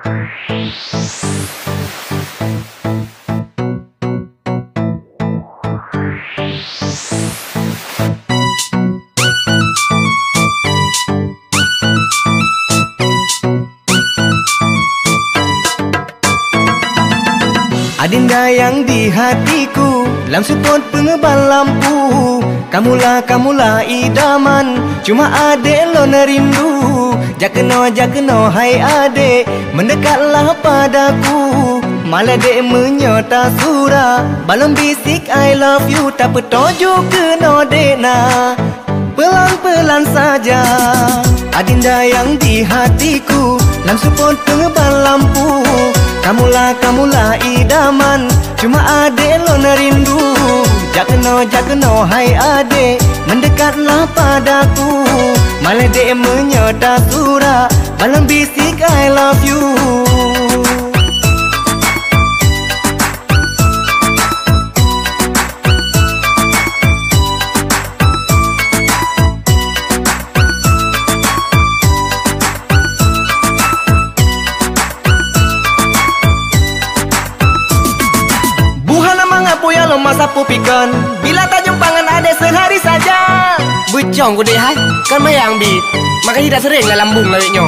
Adinda yang di hatiku, lam support pengebal lampu. Kamulah idaman, cuma adek lo nerindu. Jakeno hai adek, mendekatlah padaku. Malah dek menyota surah, balon bisik I love you. Tak petunjuk kena dek na, pelan-pelan saja. Adinda yang di hatiku, lam support pengebal lampu. Kamulah idaman, cuma adek lo nerindu. Jakeno hai adek, mendekatlah padaku. Malah dek menyota surah, balon bisik I love you. Masa pupikan, bila tak jumpangan ada sehari saja. Bucong ku deh hai, kan mayang bit, makanya tidak sering lah lambung lariknya.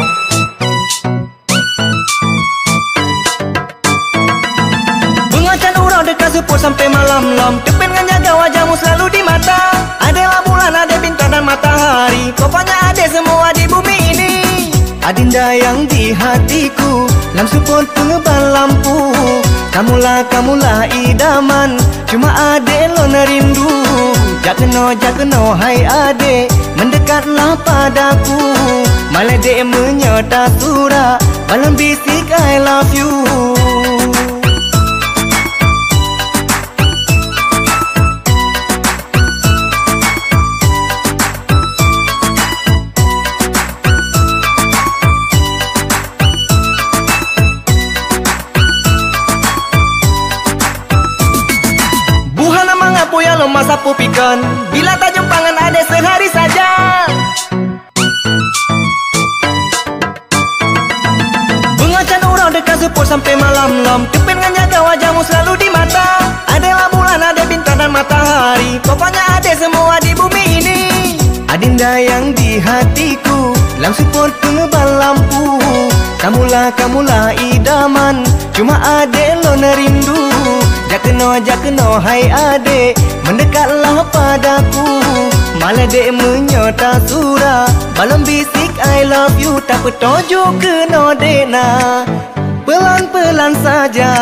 Mengacan urau dekat support sampai malam-lam. Depen dengan jaga wajahmu selalu di mata. Adalah bulan, ada bintang dan matahari. Pokoknya ada semua di bumi ini. Adinda yang di hatiku, lam support pengebal lampu. Kamulah idaman, cuma adek lo nerindu. Jakeno hai adek, mendekatlah padaku. Malah dek menyota surah, balon bisik I love you. Masa pupikan, bila tak jumpangan ada sehari saja. Mengacan urau dekat support sampai malam-lam. Depen dengan jaga wajahmu selalu di mata. Adalah bulan, ada bintang dan matahari. Pokoknya ada semua di bumi ini. Adinda yang di hatiku, lam support pengebal lampu. Kamulah idaman, cuma adek lo nerindu. Jakeno hai adek, mendekatlah padaku. Malah dek menyota surah, balon bisik I love you. Tak petunjuk kena dek na, pelan-pelan saja.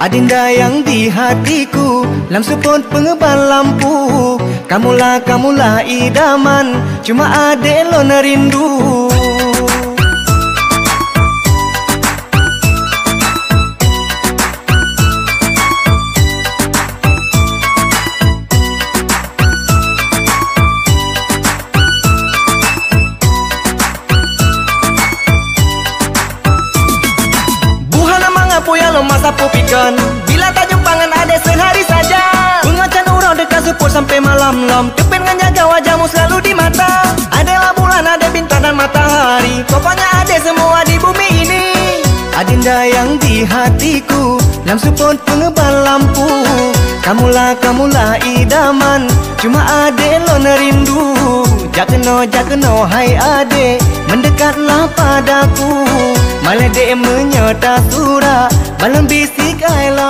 Adinda yang di hatiku, lam support pengebal lampu. Kamulah idaman, cuma adek lo nerindu. Masa pupikan, bila tak jumpangan ada sehari saja. Mengacan urau dekat support sampai malam-lam. Depen dengan jaga wajahmu selalu di mata. Adalah bulan, ada bintang dan matahari. Pokoknya ada semua di bumi ini. Adinda yang di hatiku, lam support pengebal lampu. Kamulah idaman, cuma adek lo nerindu. Jakeno hai adek, mendekatlah padaku. Malah dek menyota surah, balon bisik I love you.